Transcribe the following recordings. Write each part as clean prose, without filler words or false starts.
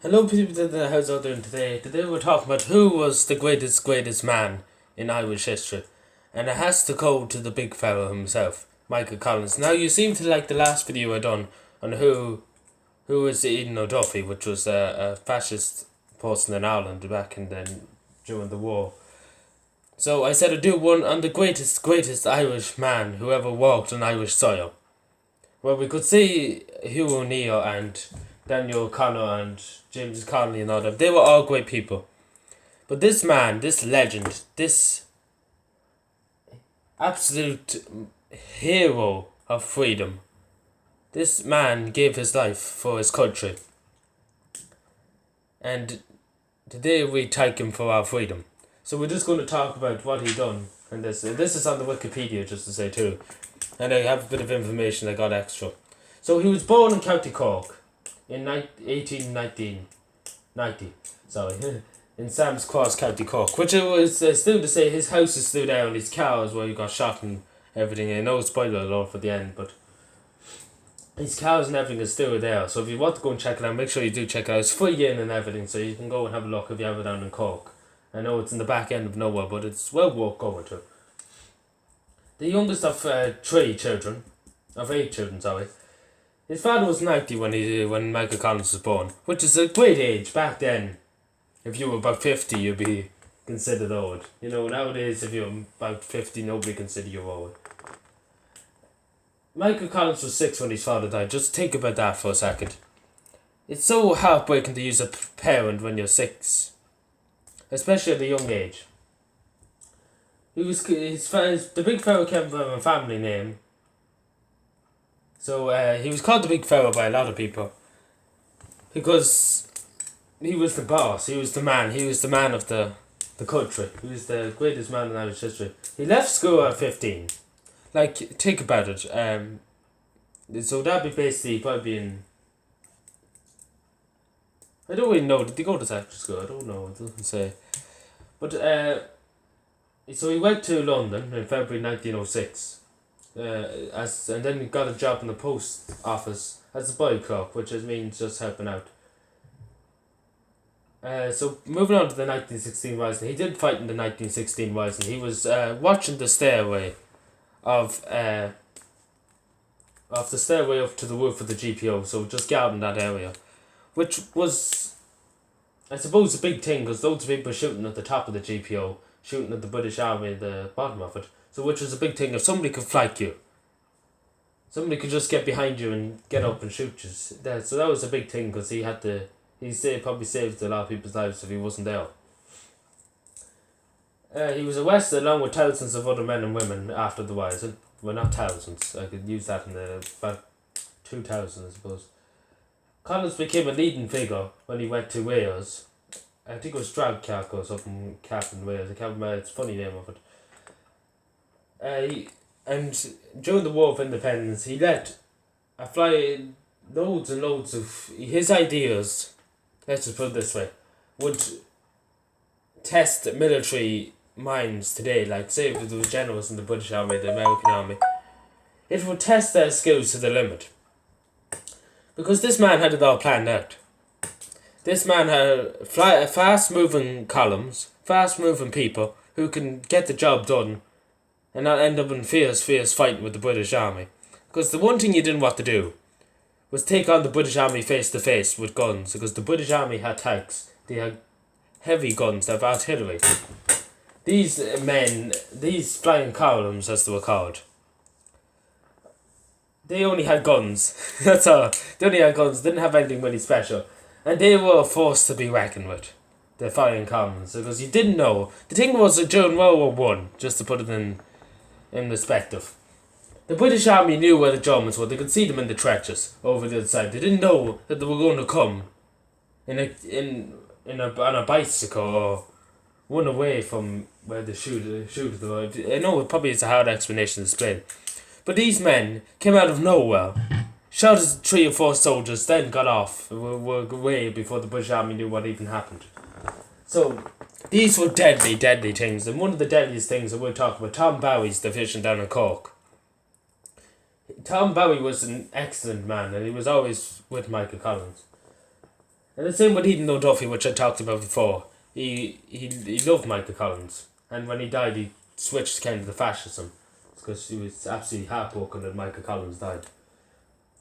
Hello people to the house out there today. Today we're talking about who was the greatest man in Irish history. And it has to go to the big fella himself, Michael Collins. Now you seem to like the last video I done on who was Eden O'Duffy, which was a fascist person in Ireland back in then during the war. So I said I'd do one on the greatest Irish man who ever walked on Irish soil. Well, we could see Hugh O'Neill and Daniel O'Connor and James Connolly and all them. They were all great people. But this man, this legend, this absolute hero of freedom, this man gave his life for his country. And today we thank him for our freedom. So we're just going to talk about what he done. And this is on the Wikipedia, just to say too. And I have a bit of information I got extra. So he was born in County Cork in 1890. Sorry, in Sam's Cross, County Cork. Which it was still to say his house is still there and his car is where he got shot and everything. I know spoiler alert for the end, but his cows and everything is still there. So if you want to go and check it out, make sure you do check it out. It's free in and everything, so you can go and have a look if you have it down in Cork. I know it's in the back end of nowhere, but it's well worth going to. The youngest of 8 children, sorry. His father was 90 when Michael Collins was born, which is a great age back then. If you were about 50, you'd be considered old. You know, nowadays if you're about 50, nobody considers you old. Michael Collins was 6 when his father died. Just think about that for a second. It's so heartbreaking to use a parent when you're 6, especially at a young age. The big fella came from a family name. So he was called the Big Fella by a lot of people because he was the boss, he was the man of the country. He was the greatest man in Irish history. He left school at 15. Like, think about it. So that'd be basically probably in... I don't really know. Did he go to secondary school? I don't know. It doesn't say. But so he went to London in February 1906. And then he got a job in the post office as a boy clerk, which means just helping out. So moving on to the 1916 Rising, he did fight in the 1916 Rising. He was watching the stairway of the stairway up to the roof of the GPO, so just guarding that area, which was, I suppose, a big thing because loads of people were shooting at the top of the GPO, shooting at the British Army at the bottom of it. So which was a big thing. If somebody could flank you, somebody could just get behind you and get up and shoot you. So that was a big thing because he probably saved a lot of people's lives if he wasn't there. He was arrested along with thousands of other men and women after the rise. Well, not thousands. I could use that in about 2,000, I suppose. Collins became a leading figure when he went to Wales. I think it was Dragcark or something, Cap in Wales. I can't remember. It's a funny name of it. And during the War of Independence, he let fly loads and loads of his ideas, let's just put it this way, would test military minds today, like say if there were generals in the British Army, the American Army, it would test their skills to the limit. Because this man had it all planned out. This man had fast-moving columns, fast-moving people who can get the job done and not end up in fierce fighting with the British Army. Because the one thing you didn't want to do was take on the British Army face to face with guns, because the British Army had tanks, they had heavy guns, they had artillery. These men, these flying columns as they were called, they only had guns. That's all. They only had guns, didn't have anything really special. And they were a force to be reckoned with, the flying columns, because you didn't know. The thing was that during World War One, just to put it in perspective, the British Army knew where the Germans were. They could see them in the trenches over the other side. They didn't know that they were going to come on a bicycle or run away from where the shooters were. I know it probably is a hard explanation to explain, but these men came out of nowhere, shot at 3 or 4 soldiers, then got off. Were away before the British Army knew what even happened. So these were deadly things, and one of the deadliest things that we'll talk about, Tom Bowie's division down in Cork. Tom Bowie was an excellent man, and he was always with Michael Collins. And the same with Eden O'Duffy, which I talked about before. He loved Michael Collins, and when he died, he switched kind of the fascism, because he was absolutely heartbroken that Michael Collins died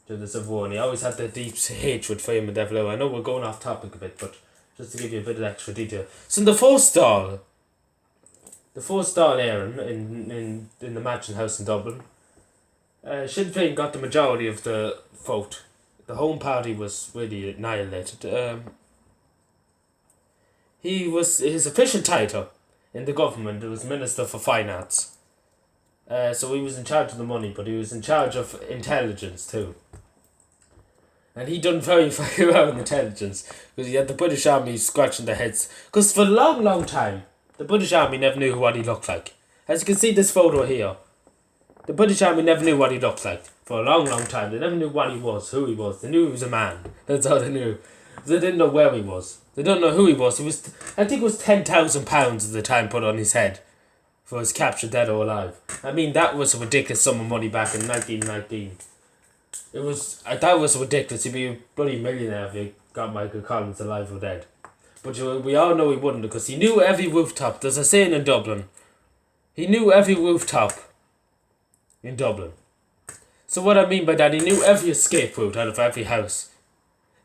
during the Civil War, and he always had that deep hatred for Eamon De Valera. I know we're going off topic a bit, but just to give you a bit of extra detail. So in the fourth stall Aaron in the Mansion House in Dublin, Sinn Féin got the majority of the vote. The Home Party was really annihilated. His official title in the government was Minister for Finance. So he was in charge of the money, but he was in charge of intelligence too. And he done very, very well in intelligence, because he had the British Army scratching their heads. Because for a long, long time, the British Army never knew what he looked like. As you can see this photo here, the British Army never knew what he looked like. For a long, long time. They never knew what he was, who he was. They knew he was a man. That's all they knew. They didn't know where he was. They don't know who he was. I think it was £10,000 at the time put on his head for his capture, dead or alive. I mean, that was a ridiculous sum of money back in 1919. That was ridiculous. He'd be a bloody millionaire if he got Michael Collins alive or dead. But we all know he wouldn't, because he knew every rooftop. There's a saying in Dublin. He knew every rooftop in Dublin. So what I mean by that, he knew every escape route out of every house.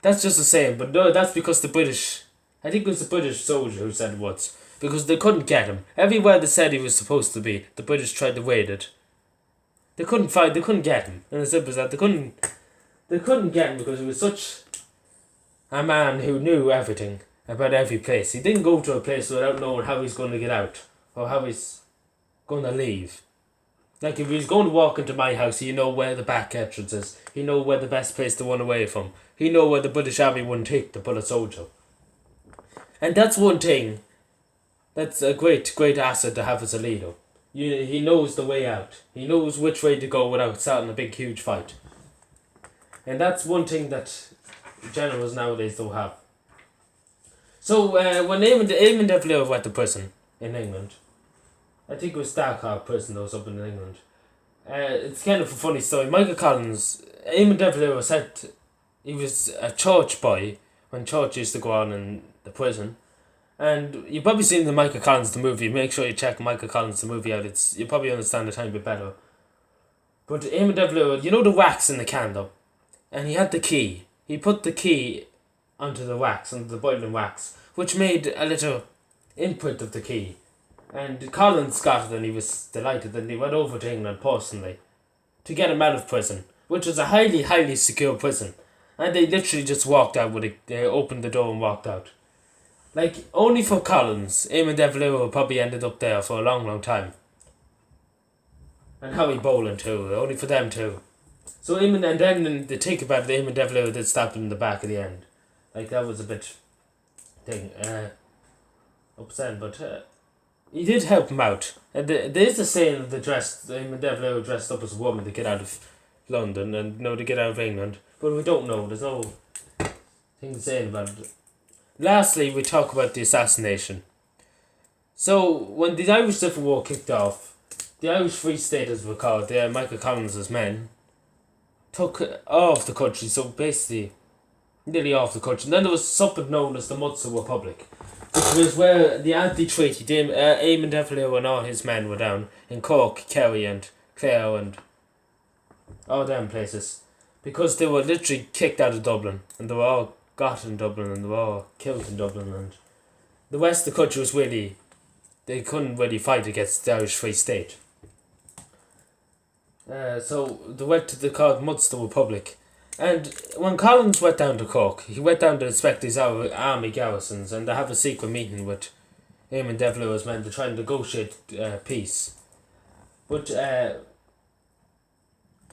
That's just a saying, but no, that's because the British, I think it was the British soldier who said it once, because they couldn't get him. Everywhere they said he was supposed to be, the British tried to raid it. They couldn't get him. And as simple as that, they couldn't get him because he was such a man who knew everything about every place. He didn't go to a place without knowing how he's going to get out, or how he's going to leave. Like, if he's going to walk into my house, he know where the back entrance is. He know where the best place to run away from. He know where the British Army wouldn't take to put a soldier. And that's one thing. That's a great, great asset to have as a leader. He knows the way out. He knows which way to go without starting a big, huge fight. And that's one thing that generals nowadays don't have. So, when Eamon De Valera went to prison in England, I think it was Starkard prison that was up in England. It's kind of a funny story. Michael Collins, Eamon De Valera said he was a church boy when church used to go on in the prison. And you've probably seen the Michael Collins the movie. Make sure you check Michael Collins the movie out. You'll probably understand the time a bit better. But Eamon De Valera, you know the wax in the candle? And he had the key. He put the key onto the wax, onto the boiling wax, which made a little imprint of the key. And Collins got it and he was delighted, and he went over to England personally to get him out of prison, which was a highly, highly secure prison. And they literally just walked out with it. They opened the door and walked out. Like, only for Collins, Eamon De Valera probably ended up there for a long, long time. And Harry Boland too, only for them too. So Eamon, and then the think about it, Eamon De Valera did stab him in the back at the end. Like, that was a bit upsetting, but he did help him out. And there is a saying of Eamon De Valera dressed up as a woman to get out of London and to get out of England. But we don't know, there's no thing saying about it. Lastly, we talk about the assassination. So, when the Irish Civil War kicked off, the Irish Free State, as we call it, Michael Collins' men, took off the country, so basically, nearly off the country. And then there was something known as the Munster Republic, which was where the anti-treaty, Eamon De Valera and all his men were down in Cork, Kerry and Clare and all them places, because they were literally kicked out of Dublin, and they were all got in Dublin, and they were all killed in Dublin, and the rest of the country was really, they couldn't really fight against the Irish Free State. So they went to the called Munster Republic. And when Collins went down to Cork, he went down to inspect these army garrisons, and they have a secret meeting with Eamon De Valera's men to try and negotiate peace. But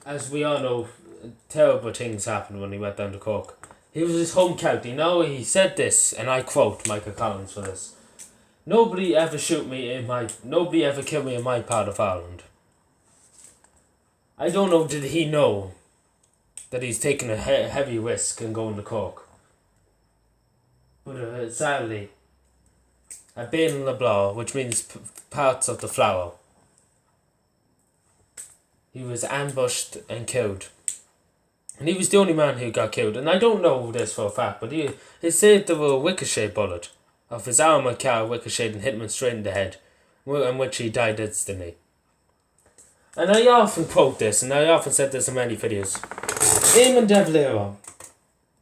as we all know, terrible things happened when he went down to Cork. He was his home county. Now he said this, and I quote Michael Collins for this: "Nobody ever kill me in my part of Ireland." I don't know, did he know that he's taking a heavy risk and going to Cork? But sadly, at Bain LeBlanc, which means parts of the flower, he was ambushed and killed And he was the only man who got killed. And I don't know this for a fact, but he said there was a ricochet bullet of his armoured car ricocheted and hit him straight in the head, in which he died instantly. And I often quote this, and I often said this in many videos. Eamon De Valera,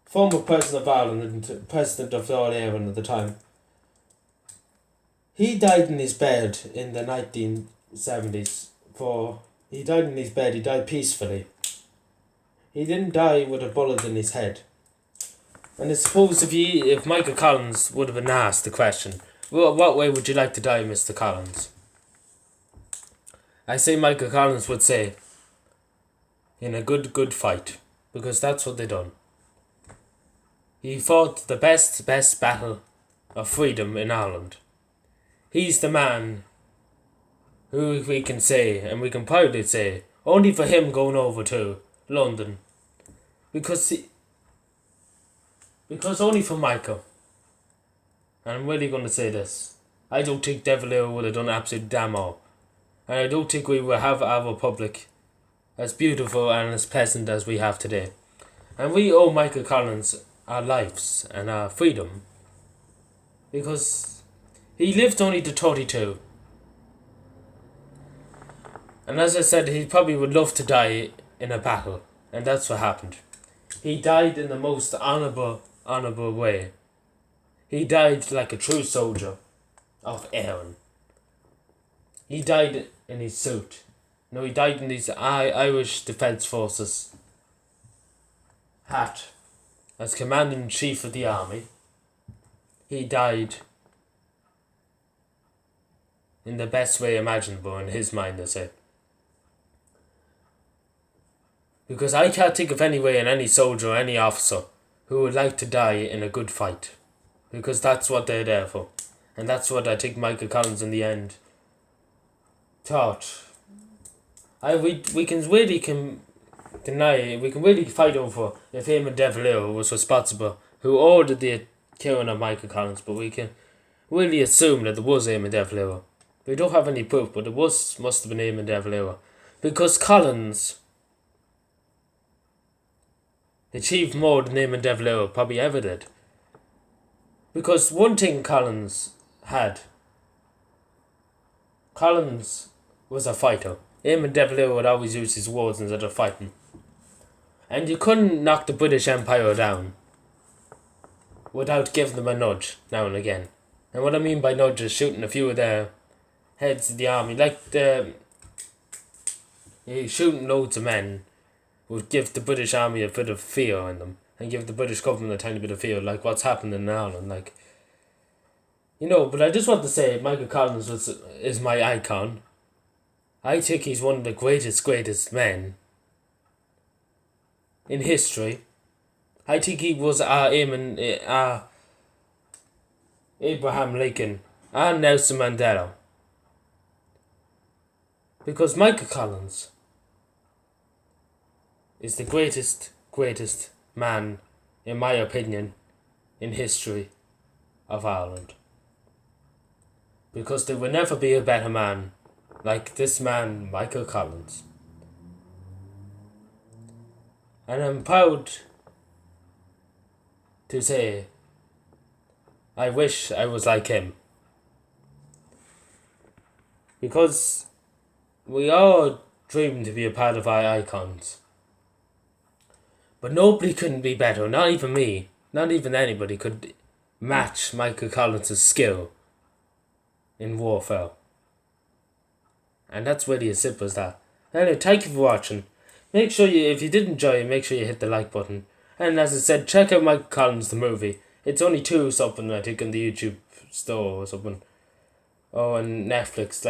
former President of Ireland and President of all Ireland at the time, he died in his bed in the 1970s. He died in his bed, he died peacefully. He didn't die with a bullet in his head. And I suppose if Michael Collins would have been asked the question, what way would you like to die, Mr. Collins? I say Michael Collins would say, in a good fight, because that's what they done. He fought the best battle of freedom in Ireland. He's the man who we can say, and we can proudly say, only for him going over to London. Because only for Michael, and I'm really going to say this, I don't think De Valera would have done absolute damn all. And I don't think we will have our republic as beautiful and as pleasant as we have today. And we owe Michael Collins our lives and our freedom, because he lived only to 32. And as I said, he probably would love to die in a battle, and that's what happened. He died in the most honourable way. He died like a true soldier of Erin. He died in his suit. No, he died in his Irish Defence Forces hat as Commander-in-Chief of the Army. He died in the best way imaginable in his mind, I say. Because I can't think of any way in any soldier or any officer who would like to die in a good fight. Because that's what they're there for. And that's what I think Michael Collins in the end thought. We can really deny, we can really fight over if Eamon De Valera was responsible, who ordered the killing of Michael Collins, but we can really assume that it was Eamon De Valera. We don't have any proof, but it must have been Eamon De Valera. Because Collins achieved more than Eamon De Valera probably ever did. Because one thing Collins was a fighter. Eamon De Valera would always use his words instead of fighting. And you couldn't knock the British Empire down without giving them a nudge now and again. And what I mean by nudge is shooting a few of their heads of the army. Like shooting loads of men would give the British army a bit of fear in them. And give the British government a tiny bit of fear, like what's happening in Ireland. But I just want to say Michael Collins is my icon. I think he's one of the greatest men in history. I think he was Abraham Lincoln and Nelson Mandela. Because Michael Collins is the greatest man, in my opinion, in history of Ireland. Because there will never be a better man like this man, Michael Collins. And I'm proud to say I wish I was like him. Because we all dream to be a part of our icons. But nobody couldn't be better, not even me, not even anybody could match Michael Collins' skill in warfare. And that's really as simple as that. Anyway, thank you for watching. Make sure if you did enjoy it, make sure you hit the like button. And as I said, check out Michael Collins the movie. It's only $2 something, I think, on the YouTube store or something. Or on Netflix.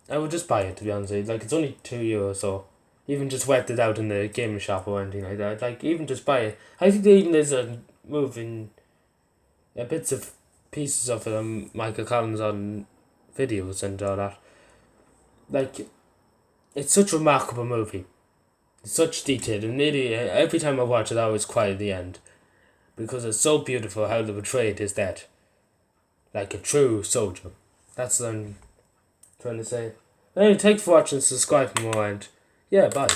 I would just buy it, to be honest with you. It's only €2, so even just wet it out in the gaming shop or anything like that. Even just buy it. I think there even is a movie, bits of pieces of Michael Collins on videos and all that. It's such a remarkable movie. It's such detail, and nearly every time I watch it I always cry at the end. Because it's so beautiful how they portrayed his death. Like a true soldier. That's what I'm trying to say. Anyway, thanks for watching, subscribe for more, and yeah, bye.